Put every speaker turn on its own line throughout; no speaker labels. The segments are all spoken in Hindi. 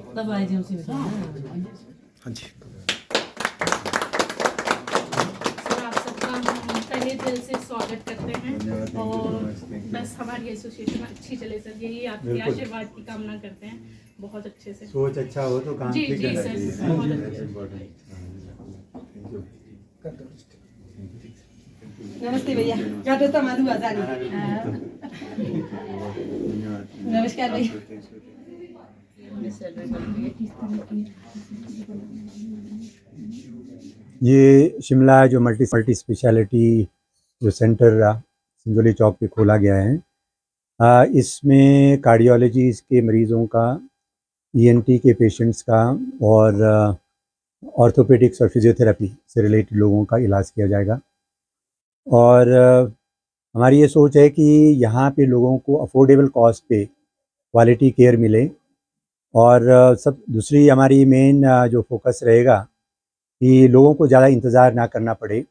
तब आए थे उसी में।
हाँ जी।
सर आप सबका हम तहे दिल से स्वागत करते हैं और बस हमारी एसोसिएशन अच्छी चले सर, यही आपके आशीर्वाद की कामना करते हैं। बहुत अच्छे से
सोच अच्छा हो तो काम
जी
ठीक
जी
करना
सर,
चाहिए।
बहुत
That's
अच्छे।
important. Thank you.
नमस्ते भैया, काटो तो मधु आजारी। नमस्कार भैया।
ये शिमला जो मल्टी स्पेशलिटी जो सेंटर संजोली चौक पे खोला गया है, इसमें कार्डियोलॉजी के मरीज़ों का, ईएनटी के पेशेंट्स का और ऑर्थोपेडिक्स और फिजियोथेरेपी से रिलेटेड लोगों का इलाज किया जाएगा। और हमारी ये सोच है कि यहाँ पे लोगों को अफोर्डेबल कॉस्ट पे क्वालिटी केयर मिले। और सब दूसरी हमारी मेन जो फोकस रहेगा कि लोगों को ज़्यादा इंतज़ार ना करना पड़े,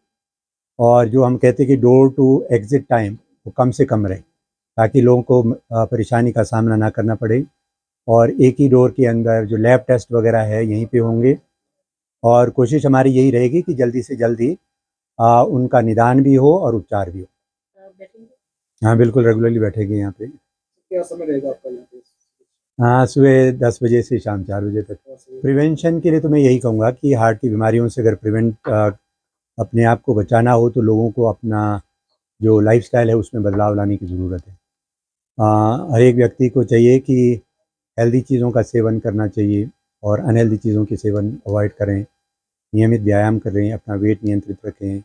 और जो हम कहते हैं कि डोर टू एग्ज़िट टाइम वो कम से कम रहे, ताकि लोगों को परेशानी का सामना ना करना पड़े। और एक ही डोर के अंदर जो लैब टेस्ट वगैरह है यहीं पे होंगे, और कोशिश हमारी यही रहेगी कि जल्दी से जल्दी उनका निदान भी हो और उपचार भी हो। हाँ बिल्कुल, रेगुलरली बैठेंगे यहाँ पे।
क्या समय रहेगा आपका यहाँ पे?
हाँ, सुबह 10 बजे से शाम 4 बजे तक। प्रिवेंशन के लिए तो मैं यही कहूँगा कि हार्ट की बीमारियों से अगर अपने आप को बचाना हो तो लोगों को अपना जो लाइफस्टाइल है उसमें बदलाव लाने की ज़रूरत है। हर एक व्यक्ति को चाहिए कि हेल्दी चीज़ों का सेवन करना चाहिए और अनहेल्दी चीज़ों के सेवन अवॉइड करें, नियमित व्यायाम करें, अपना वेट नियंत्रित रखें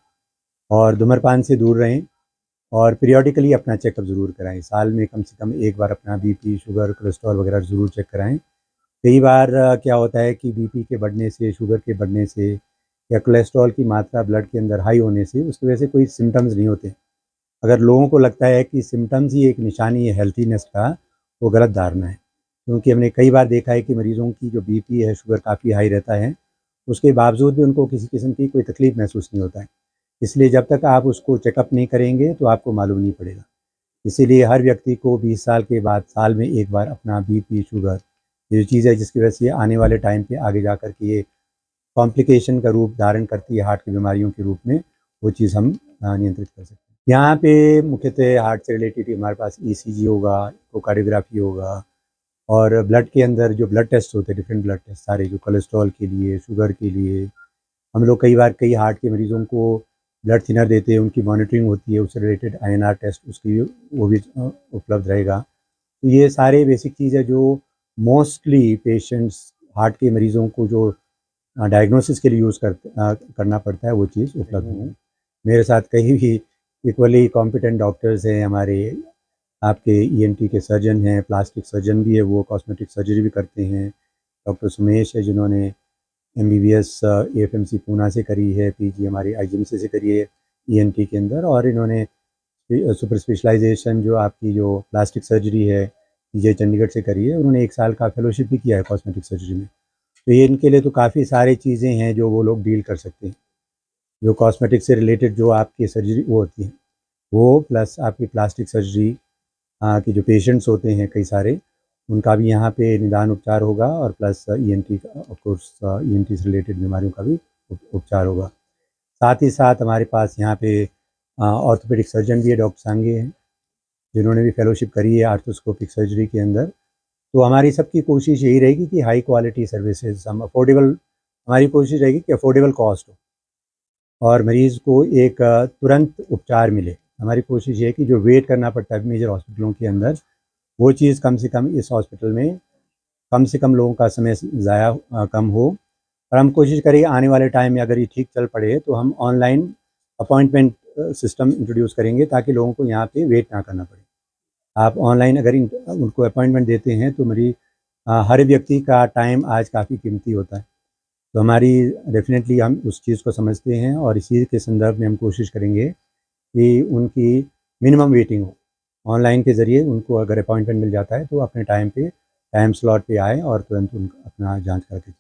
और धूम्रपान से दूर रहें, और पीरियडिकली अपना चेकअप ज़रूर कराएं। साल में कम से कम एक बार अपना बीपी, शुगर, कोलेस्ट्रॉल वगैरह ज़रूर चेक कराएं। कई बार क्या होता है कि बीपी के बढ़ने से, शुगर के बढ़ने से या कोलेस्ट्रॉल की मात्रा ब्लड के अंदर हाई होने से उसकी वजह से कोई सिम्टम्स नहीं होते। अगर लोगों को लगता है कि सिम्टम्स ही एक निशानी है हेल्थीनेस का, वो गलत धारणा है। क्योंकि हमने कई बार देखा है कि मरीज़ों की जो बीपी है, शुगर काफ़ी हाई रहता है, उसके बावजूद भी उनको किसी किस्म की कोई तकलीफ़ महसूस नहीं होता है। इसलिए जब तक आप उसको चेकअप नहीं करेंगे तो आपको मालूम नहीं पड़ेगा। इसीलिए हर व्यक्ति को 20 साल के बाद साल में एक बार अपना बीपी, शुगर, ये जो चीज़ है जिसकी वजह से आने वाले टाइम पे आगे जा कर के ये कॉम्प्लिकेशन का रूप धारण करती है हार्ट की बीमारियों के रूप में, वो चीज़ हम नियंत्रित कर सकते हैं। यहाँ पे मुख्यतः हार्ट से रिलेटेड हमारे पास ईसीजी होगा, इकोकार्डियोग्राफी होगा, और ब्लड के अंदर जो ब्लड टेस्ट होते हैं, डिफरेंट ब्लड टेस्ट सारे, जो कोलेस्ट्रॉल के लिए, शुगर के लिए, हम लोग कई बार कई हार्ट के मरीज़ों को ब्लड थिनर देते हैं, उनकी मॉनिटरिंग होती है, उससे रिलेटेड आईएनआर टेस्ट उसकी वो भी उपलब्ध रहेगा। तो ये सारे बेसिक चीज़ है जो मोस्टली पेशेंट्स, हार्ट के मरीज़ों को जो डायग्नोसिस के लिए यूज़ करना पड़ता है, वो चीज़ उपलब्ध है। मेरे साथ कई भी इक्वली कॉम्पिटेंट डॉक्टर्स हैं हमारे, आपके ईएनटी के सर्जन हैं, प्लास्टिक सर्जन भी है, वो कॉस्मेटिक सर्जरी भी करते हैं। डॉक्टर सुमेश है जिन्होंने एमबीबीएस एएफएमसी पूना से करी है, पीजी हमारी आईजीएमसी से करी है ईएनटी के अंदर, और इन्होंने सुपर स्पेशलाइजेशन जो आपकी जो प्लास्टिक सर्जरी है पीजी चंडीगढ़ से करी है। उन्होंने 1 साल का फेलोशिप भी किया है कॉस्मेटिक सर्जरी में। तो ये इनके लिए तो काफ़ी सारी चीज़ें हैं जो वो लोग डील कर सकते हैं। जो कॉस्मेटिक से रिलेटेड जो आपकी सर्जरी वो होती है वो, प्लस आपकी प्लास्टिक सर्जरी के जो पेशेंट्स होते हैं कई सारे, उनका भी यहाँ पे निदान उपचार होगा, और प्लस ईएनटी का ऑफ कोर्स ईएनटी से रिलेटेड बीमारियों का भी उपचार होगा। साथ ही साथ हमारे पास यहाँ पे ऑर्थोपेडिक सर्जन भी है, डॉक्टर सांगे हैं, जिन्होंने भी फेलोशिप करी है आर्थोस्कोपिक सर्जरी के अंदर। तो हमारी सबकी कोशिश यही रहेगी कि हाई क्वालिटी सर्विसेज हम अफोर्डेबल, हमारी कोशिश रहेगी कि अफोर्डेबल कॉस्ट हो और मरीज़ को एक तुरंत उपचार मिले। हमारी कोशिश ये है कि जो वेट करना पड़ता है मेजर हॉस्पिटलों के अंदर, वो चीज़ कम से कम इस हॉस्पिटल में कम से कम लोगों का समय ज़ाया कम हो। और हम कोशिश करेंगे आने वाले टाइम में अगर ये ठीक चल पड़े तो हम ऑनलाइन अपॉइंटमेंट सिस्टम इंट्रोड्यूस करेंगे, ताकि लोगों को यहाँ पे वेट ना करना पड़े। आप ऑनलाइन अगर उनको अपॉइंटमेंट देते हैं तो हर व्यक्ति का टाइम आज काफ़ी कीमती होता है। तो हमारी डेफिनेटली हम उस चीज़ को समझते हैं, और इसी के संदर्भ में हम कोशिश करेंगे कि उनकी मिनिमम वेटिंग हो। ऑनलाइन के ज़रिए उनको अगर अपॉइंटमेंट मिल जाता है तो अपने टाइम स्लॉट पे आए और तुरंत उनका अपना जांच करके